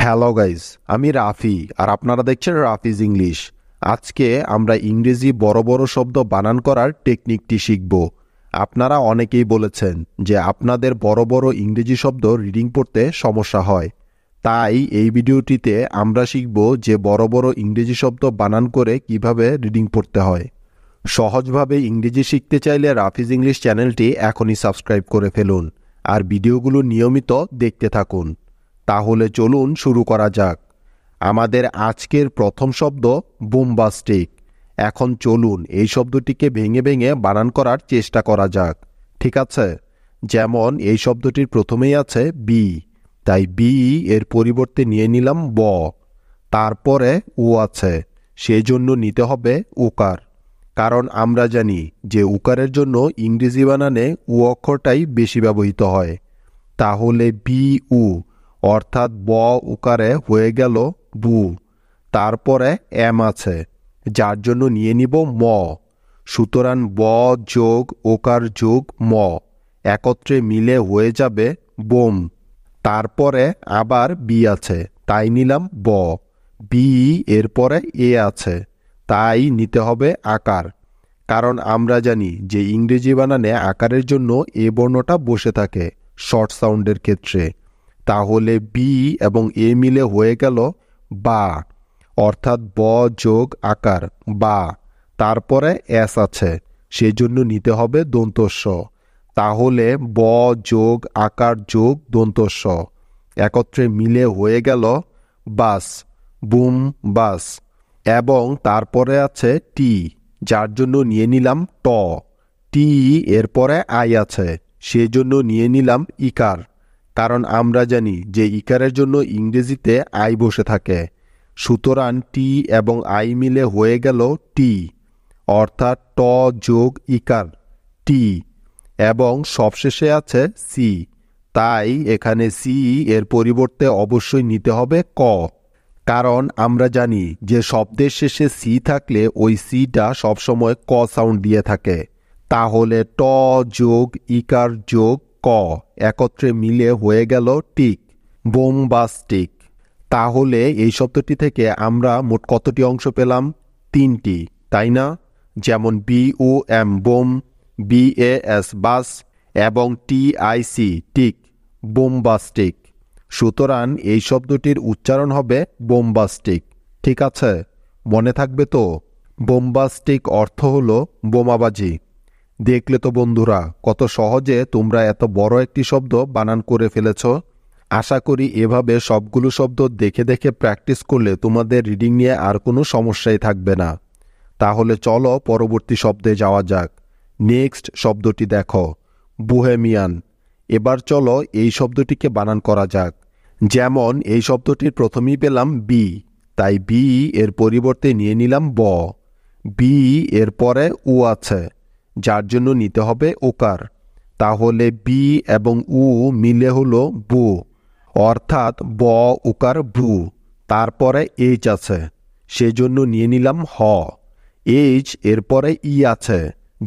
Hello guys, আমি রাফি আর আপনারা দেখছেন রাফিজ ইংলিশ। আজকে আমরা ইংরেজি বড় বড় শব্দ বানান করার টেকনিকটি শিখব। আপনারা অনেকেই বলেছেন যে আপনাদের বড় বড় ইংরেজি শব্দ রিডিং পড়তে সমস্যা হয়। তাই এই ভিডিওটিতে আমরা শিখব যে বড় বড় ইংরেজি শব্দ বানান করে কিভাবে রিডিং পড়তে হয়। সহজভাবে ইংরেজি শিখতে চাইলে রাফিজ ইংলিশ চ্যানেলটি এখনই সাবস্ক্রাইব করে ফেলুন আর ভিডিওগুলো নিয়মিত দেখতে থাকুন। তাহলে চলুন শুরু করা যাক। আমাদের আজকের প্রথম শব্দ বোম্বাস্টিক। এখন চলুন এই শব্দটিকে ভেঙে ভেঙে বানান করার চেষ্টা করা যাক। ঠিক আছে, যেমন এই শব্দটির প্রথমেই আছে বি, তাই বি এর পরিবর্তে নিয়ে নিলাম ব। তারপরে ও আছে, সেই জন্য নিতে হবে উকার, কারণ আমরা জানি যে উকারের জন্য ইংরেজি বানানে উ অক্ষরটাই বেশি ব্যবহৃত হয়। তাহলে বি উ অর্থাৎ ব উকারে হয়ে গেল বু। তারপরে এম আছে, যার জন্য নিয়ে নিব ম। সুতরাং ব যোগ ওকার যোগ ম একত্রে মিলে হয়ে যাবে বোম। তারপরে আবার বি আছে, তাই নিলাম ব। বি এরপরে এ আছে, তাই নিতে হবে আকার, কারণ আমরা জানি যে ইংরেজি বানানে আকারের জন্য এ বর্ণটা বসে থাকে শর্ট সাউন্ডের ক্ষেত্রে। তাহলে বি এবং এ মিলে হয়ে গেল বা, অর্থাৎ ব যোগ আকার বা। তারপরে এস আছে, সেজন্য নিতে হবে দন্তস্ব। তাহলে ব যোগ আকার যোগ দন্তস্ব একত্রে মিলে হয়ে গেল বাস, বুম বাস। এবং তারপরে আছে টি, যার জন্য নিয়ে নিলাম ট। টি এরপরে আই আছে, সেজন্য নিয়ে নিলাম ইকার, কারণ আমরা জানি যে ইকারের জন্য ইংরেজিতে আই বসে থাকে। সুতরাং টি এবং আই মিলে হয়ে গেল টি, অর্থাৎ ট যোগ ইকার টি। এবং সবশেষে আছে সি, তাই এখানে সি এর পরিবর্তে অবশ্যই নিতে হবে ক, কারণ আমরা জানি যে শব্দের শেষে সি থাকলে ওই সিটা সবসময় ক সাউন্ড দিয়ে থাকে। তাহলে ট যোগ ইকার যোগ ক একত্রে মিলে হয়ে গেল টিক, বোম্বাস্টিক। তাহলে এই শব্দটি থেকে আমরা মোট কতটি অংশ পেলাম? 3টি, তাই না? যেমন B O M bom, B A S bas এবং T I C tic, bombastic. সুতরাং এই শব্দটির উচ্চারণ হবে বোম্বাস্টিক। ঠিক আছে, মনে থাকবে তো? বোম্বাস্টিক অর্থ হলো বোমাবাজি। দেখলে তো বন্ধুরা, কত সহজে তোমরা এত বড় একটি শব্দ বানান করে ফেলেছ। আশা করি এভাবে সবগুলো শব্দ দেখে দেখে প্র্যাকটিস করলে তোমাদের রিডিং নিয়ে আর কোনো সমস্যাই থাকবে না। তাহলে চলো পরবর্তী শব্দে যাওয়া যাক। নেক্সট শব্দটি দেখো, বোহেমিয়ান। এবার চলো এই শব্দটিকে বানান করা যাক। যেমন এই শব্দটির প্রথমেই পেলাম বি, তাই বি এর পরিবর্তে নিয়ে নিলাম ব। বি এর পরে উ আছে, যার জন্য নিতে হবে ওকার। তাহলে বি এবং উ মিলে হলো বু, অর্থাৎ ব উকার বু। তারপরে এইচ আছে, সেজন্য নিয়ে নিলাম হ। এইচ এরপরে ই আছে,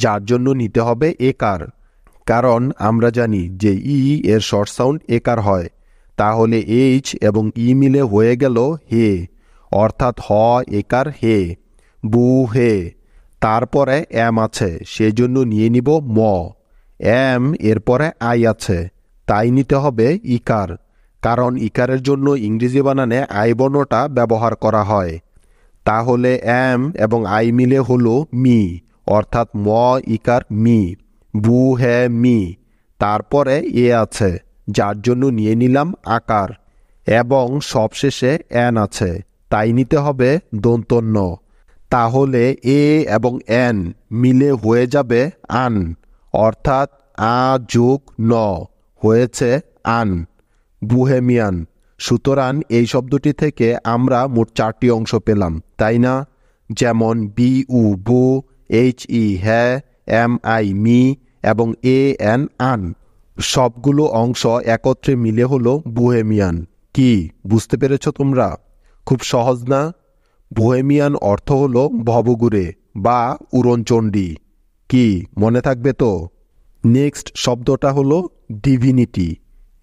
যার জন্য নিতে হবে একার, কারণ আমরা জানি যে ই এর শর্ট সাউন্ড একার হয়। তাহলে এইচ এবং ই মিলে হয়ে গেল হে, অর্থাৎ হ একার হে, বু হে। তারপরে এম আছে, সেজন্য নিয়ে নিব ম। এম এরপরে আই আছে, তাই নিতে হবে ইকার, কারণ ইকারের জন্য ইংরেজি বানানে আই বর্ণটা ব্যবহার করা হয়। তাহলে এম এবং আই মিলে হলো মি, অর্থাৎ ম ইকার মি, বু হে মি। তারপরে এ আছে, যার জন্য নিয়ে নিলাম আকার। এবং সবশেষে এন আছে, তাই নিতে হবে দন্তন্য। তাহলে এ এবং এন মিলে হয়ে যাবে আন, অর্থাৎ আ যোগ ন হয়েছে আন, বুহেমিয়ান। সুতরাং এই শব্দটি থেকে আমরা মোট 4টি অংশ পেলাম, তাই না? যেমন বি উ বু, এইচ ই হ্যা, এম আই মি এবং এ এন আন। সবগুলো অংশ একত্রে মিলে হলো বুহেমিয়ান। কি বুঝতে পেরেছ তোমরা? খুব সহজ না? বোহেমিয়ান অর্থ হলো ভবঘুরে বা উড়নচণ্ডী। কি মনে থাকবে তো? নেক্সট শব্দটা হলো ডিভিনিটি।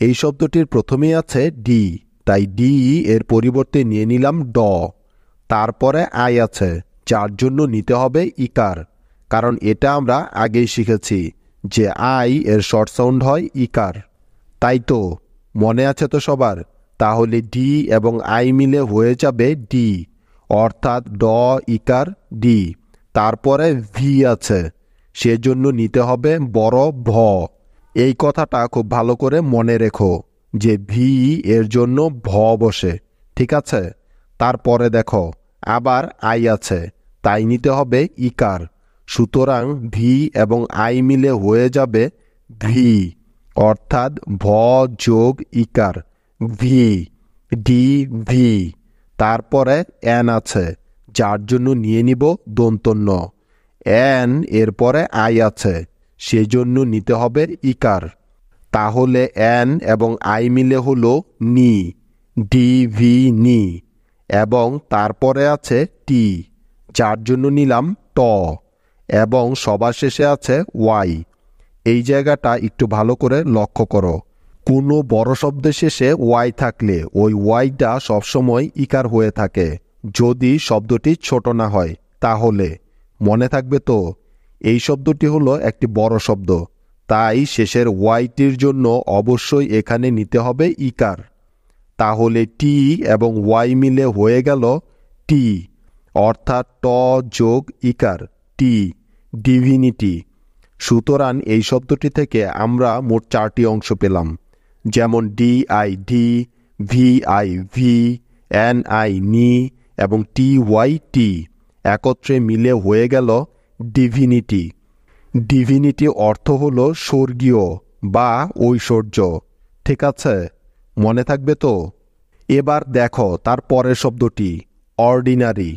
এই শব্দটির প্রথমেই আছে ডি, তাই ডি এর পরিবর্তে নিয়ে নিলাম ড। তারপরে আই আছে, যার জন্য নিতে হবে ইকার, কারণ এটা আমরা আগেই শিখেছি যে আই এর শর্ট সাউন্ড হয় ইকার। তাই তো, মনে আছে তো সবার? তাহলে ডি এবং আই মিলে হয়ে যাবে ডি, অর্থাৎ ড ইকার ডি। তারপরে ভি আছে, সেজন্য নিতে হবে বড় ভ। এই কথাটা খুব ভালো করে মনে রেখো যে ভি এর জন্য ভ বসে, ঠিক আছে? তারপরে দেখো আবার আই আছে, তাই নিতে হবে ইকার। সুতরাং ভি এবং আই মিলে হয়ে যাবে ভি, অর্থাৎ ভ যোগ ইকার ভি, ডি ভি। তারপরে এন আছে, যার জন্য নিয়ে নিব দন্তন্য। এন এরপরে আই আছে, সেজন্য নিতে হবে ইকার। তাহলে এন এবং আই মিলে হলো নি, ডি ভি নি। এবং তারপরে আছে টি, যার জন্য নিলাম ট। এবং সবার শেষে আছে ওয়াই। এই জায়গাটা একটু ভালো করে লক্ষ্য করো। কোনো বড় শব্দের শেষে ওয়াই থাকলে ওই ওয়াইটা সবসময় ইকার হয়ে থাকে, যদি শব্দটি ছোট না হয়। তাহলে মনে থাকবে তো, এই শব্দটি হলো একটি বড় শব্দ, তাই শেষের ওয়াইটির জন্য অবশ্যই এখানে নিতে হবে ইকার। তাহলে টি এবং ওয়াই মিলে হয়ে গেল টি, অর্থাৎ ট যোগ ইকার টি, ডিভিনিটি। সুতরাং এই শব্দটি থেকে আমরা মোট 4টি অংশ পেলাম, যেমন D I D, V I V, N I নি এবং টি ওয়াই টি। একত্রে মিলে হয়ে গেল ডিভিনিটি। ডিভিনিটি অর্থ হলো স্বর্গীয় বা ঐশ্বর্য, ঠিক আছে? মনে থাকবে তো? এবার দেখো তার পরের শব্দটি অর্ডিনারি।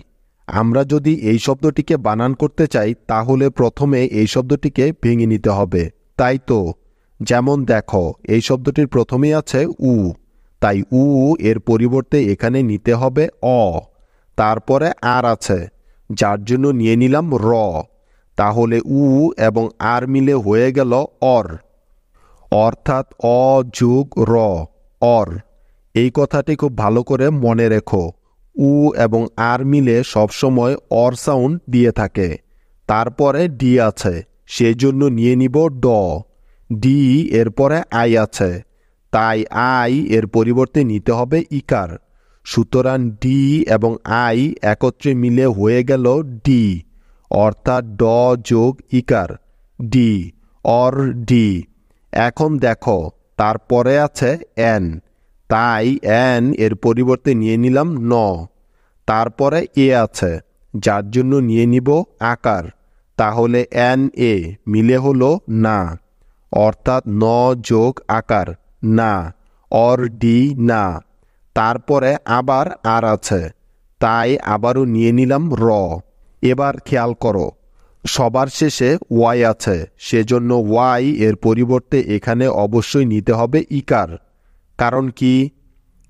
আমরা যদি এই শব্দটিকে বানান করতে চাই তাহলে প্রথমে এই শব্দটিকে ভেঙে নিতে হবে, তাই তো? যেমন দেখো, এই শব্দটির প্রথমেই আছে উ, তাই উ এর পরিবর্তে এখানে নিতে হবে অ। তারপরে আর আছে, যার জন্য নিয়ে নিলাম র। তাহলে উ এবং আর মিলে হয়ে গেল অর, অর্থাৎ অ যোগ র, অর। এই কথাটি খুব ভালো করে মনে রেখো। উ এবং আর মিলে সবসময় অর সাউন্ড দিয়ে থাকে। তারপরে ডি আছে, সেজন্য নিয়ে নিব ড। ডি এরপরে আই আছে, তাই আই এর পরিবর্তে নিতে হবে ইকার। সুতরাং ডি এবং আই একত্রে মিলে হয়ে গেল ডি, অর্থাৎ ড যোগ ইকার ডি, অর ডি। এখন দেখো তারপরে আছে এন, তাই এন এর পরিবর্তে নিয়ে নিলাম ন। তারপরে এ আছে, যার জন্য নিয়ে নিব আকার। তাহলে এন এ মিলে হলো না, অর্থাৎ ন যোগ আকার না, অর ডি না। তারপরে আবার আর আছে, তাই আবারও নিয়ে নিলাম র। এবার খেয়াল করো, সবার শেষে ওয়াই আছে, সেজন্য ওয়াই এর পরিবর্তে এখানে অবশ্যই নিতে হবে ইকার। কারণ কি?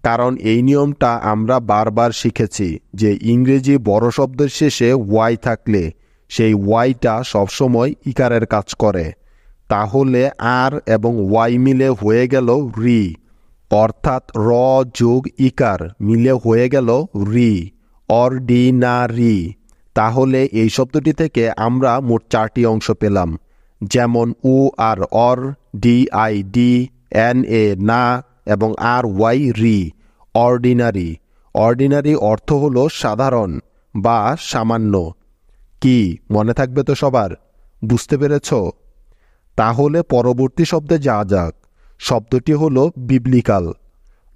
কারণ এই নিয়মটা আমরা বারবার শিখেছি যে ইংরেজি বড় শব্দের শেষে ওয়াই থাকলে সেই ওয়াইটা সবসময় ইকারের কাজ করে। তাহলে আর এবং ওয়াই মিলে হয়ে গেল রি, অর্থাৎ র যোগ ইকার মিলে হয়ে গেল রি, অর্ডিনারি। তাহলে এই শব্দটি থেকে আমরা মোট 4টি অংশ পেলাম, যেমন O R or, D I di, N A na এবং R Y ri, ordinary. Ordinary অর্থ হলো সাধারণ বা সামান্য। কি মনে থাকবে তো সবার? বুঝতে পেরেছ? তাহলে পরবর্তী শব্দে যাওয়া যাক। শব্দটি হলো বিবলিক্যাল।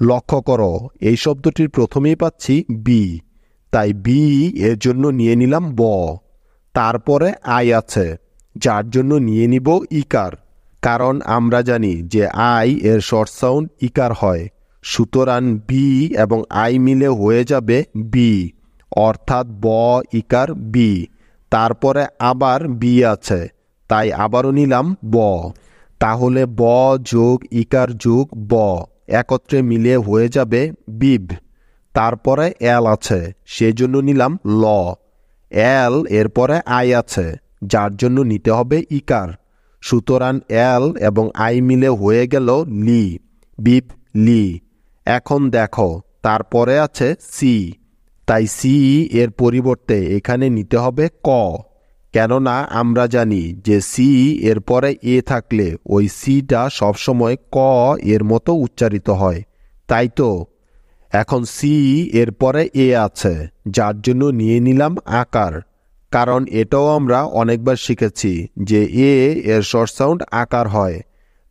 লক্ষ্য করো, এই শব্দটির প্রথমেই পাচ্ছি বি, তাই বি এর জন্য নিয়ে নিলাম ব। তারপরে আই আছে, যার জন্য নিয়ে নিব ইকার, কারণ আমরা জানি যে আই এর শর্ট সাউন্ড ইকার হয়। সুতরাং বি এবং আই মিলে হয়ে যাবে বি, অর্থাৎ ব ইকার বি। তারপরে আবার বি আছে, তাই আবারও নিলাম ব। তাহলে ব যোগ ইকার যোগ ব একত্রে মিলে হয়ে যাবে বিব। তারপরে এল আছে, সেজন্য নিলাম ল। এল এরপরে আই আছে, যার জন্য নিতে হবে ইকার। সুতরাং এল এবং আই মিলে হয়ে গেল লি, বিপ লি। এখন দেখো তারপরে আছে সি, তাই সি এর পরিবর্তে এখানে নিতে হবে ক, কেননা আমরা জানি যে সি এর পরে এ থাকলে ওই সিটা সবসময় ক এর মতো উচ্চারিত হয়, তাই তো। এখন সি এর পরে এ আছে, যার জন্য নিয়ে নিলাম আকার, কারণ এটাও আমরা অনেকবার শিখেছি যে এ এর শর্ট সাউন্ড আকার হয়।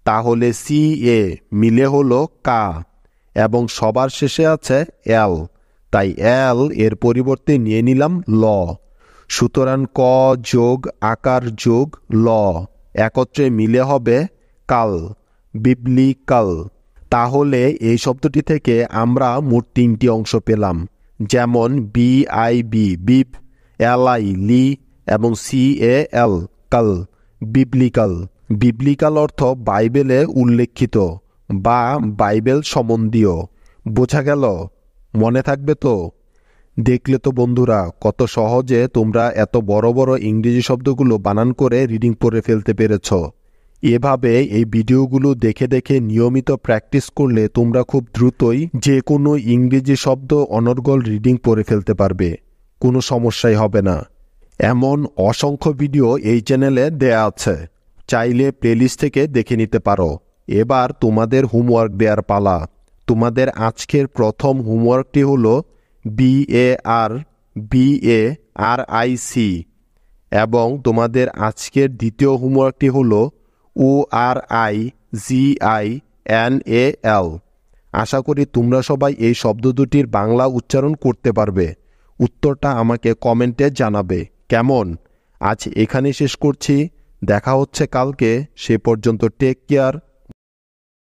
তাহলে সি এ মিলে হলো কা, এবং সবার শেষে আছে এল, তাই এল এর পরিবর্তে নিয়ে নিলাম ল। সুতরাং ক যোগ আকার যোগ ল একত্রে মিলে হবে কাল, বিবলিকাল। তাহলে এই শব্দটি থেকে আমরা মোট 3টি অংশ পেলাম, যেমন BIB বিব, LI লি এবং CAL কাল, বিবলিকাল। বিবলিকাল অর্থ বাইবেলে উল্লেখিত বা বাইবেল সম্বন্ধীয়। বোঝা গেল? মনে থাকবে তো? দেখলে তো বন্ধুরা কত সহজে তোমরা এত বড় বড় ইংরেজি শব্দগুলো বানান করে রিডিং পড়ে ফেলতে পেরেছ। এভাবে এই ভিডিওগুলো দেখে দেখে নিয়মিত প্র্যাকটিস করলে তোমরা খুব দ্রুতই যে কোনো ইংরেজি শব্দ অনর্গল রিডিং পড়ে ফেলতে পারবে, কোনো সমস্যাই হবে না। এমন অসংখ্য ভিডিও এই চ্যানেলে দেয়া আছে, চাইলে প্লেলিস্ট থেকে দেখে নিতে পারো। এবার তোমাদের হোমওয়ার্ক দেওয়ার পালা। তোমাদের আজকের প্রথম হোমওয়ার্কটি হলো BARBARIC, এবং তোমাদের আজকের দ্বিতীয় হোমওয়ার্কটি হলো ORIGINAL। আশা করি তোমরা সবাই এই শব্দ দুটির বাংলা উচ্চারণ করতে পারবে। উত্তরটা আমাকে কমেন্টে জানাবে। কেমন? আজ এখানে শেষ করছি, দেখা হচ্ছে কালকে। সে পর্যন্ত টেক কেয়ার।